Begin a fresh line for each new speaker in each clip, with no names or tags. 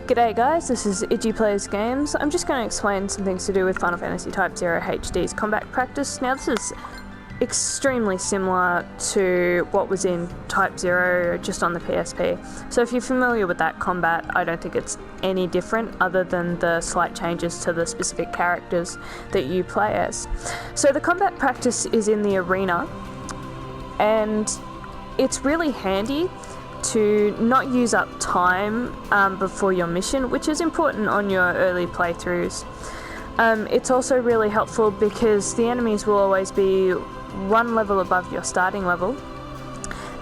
G'day guys, this is Iji Plays games. I'm just going to explain some things to do with Final Fantasy Type 0 HD's combat practice. Now this is extremely similar to what was in Type 0 just on the PSP. So if you're familiar with that combat, I don't think it's any different other than the slight changes to the specific characters that you play as. So the combat practice is in the arena, and it's really handy to not use up time before your mission, which is important on your early playthroughs. It's also really helpful because the enemies will always be one level above your starting level,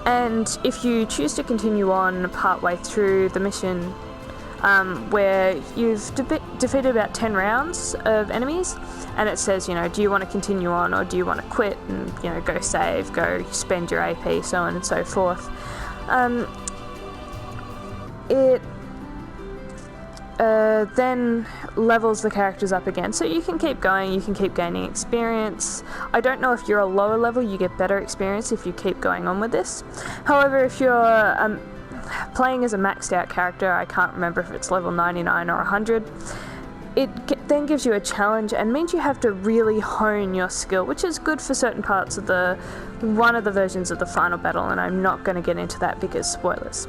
and if you choose to continue on partway through the mission where you've defeated about 10 rounds of enemies, and it says, you know, do you want to continue on or do you want to quit, and, you know, go save, go spend your AP, so on and so forth. It then levels the characters up again, so you can keep going, you can keep gaining experience. I don't know if you're a lower level, you get better experience if you keep going on with this. However, if you're playing as a maxed out character, I can't remember if it's level 99 or 100, it then gives you a challenge and means you have to really hone your skill, which is good for certain parts of one of the versions of the final battle, and I'm not going to get into that because spoilers.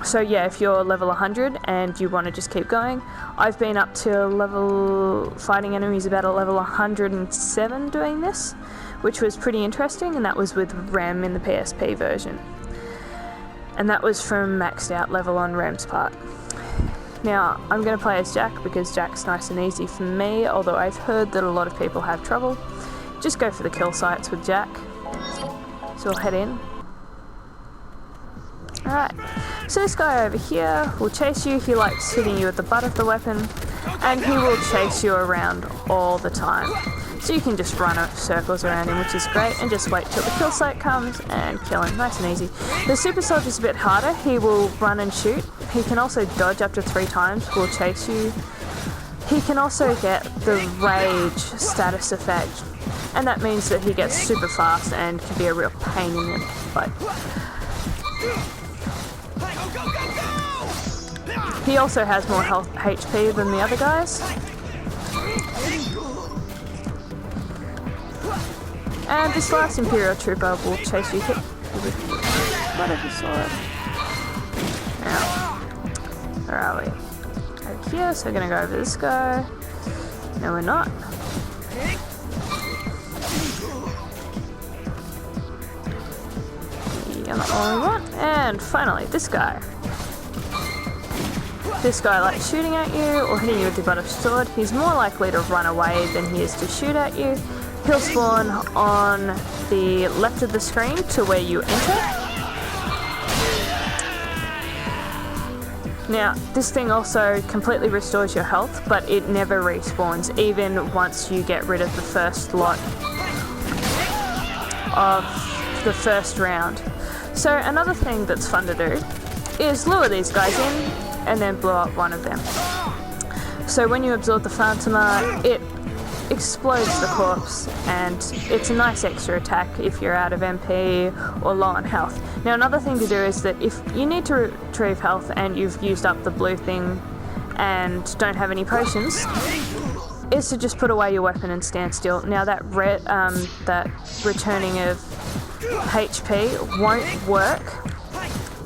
So yeah, if you're level 100 and you want to just keep going, I've been up to fighting enemies about a level 107 doing this, which was pretty interesting, and that was with Rem in the PSP version. And that was from maxed out level on Rem's part. Now, I'm going to play as Jack because Jack's nice and easy for me, although I've heard that a lot of people have trouble. Just go for the kill sites with Jack. So we'll head in. Alright, so this guy over here will chase you. He likes hitting you with the butt of the weapon, and he will chase you around all the time. So you can just run circles around him, which is great, and just wait till the kill site comes and kill him. Nice and easy. The super soldier's a bit harder. He will run and shoot. He can also dodge up to 3 times, will chase you. He can also get the rage status effect, and that means that he gets super fast and can be a real pain in the butt. He also has more health HP than the other guys. And this last Imperial Trooper will chase you with whatever sword. Now, where are we? Over here, so we're going to go over this guy. No, we're not. You're not the one we want. And finally, this guy. This guy likes shooting at you or hitting you with the butt of his sword. He's more likely to run away than he is to shoot at you. He'll spawn on the left of the screen to where you enter. Now, this thing also completely restores your health, but it never respawns, even once you get rid of the first lot of the first round. So another thing that's fun to do is lure these guys in and then blow up one of them. So when you absorb the Phantoma, it explodes the corpse, and it's a nice extra attack if you're out of MP or low on health. Now, another thing to do is that if you need to retrieve health and you've used up the blue thing and don't have any potions, is to just put away your weapon and stand still. Now that returning of HP won't work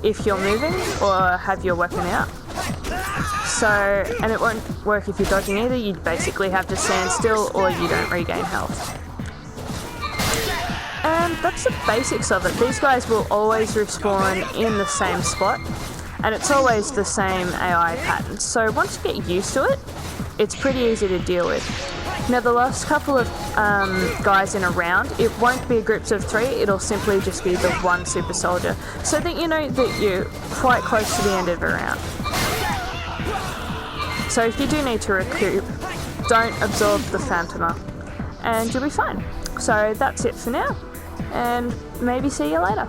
if you're moving or have your weapon out. So, and it won't work if you're dodging either. You basically have to stand still or you don't regain health. And that's the basics of it. These guys will always respawn in the same spot, and it's always the same AI pattern. So once you get used to it, it's pretty easy to deal with. Now the last couple of guys in a round, it won't be groups of 3, it'll simply just be the one super soldier, so that you know that you're quite close to the end of a round. So if you do need to recoup, don't absorb the Phantoma, and you'll be fine. So that's it for now, and maybe see you later.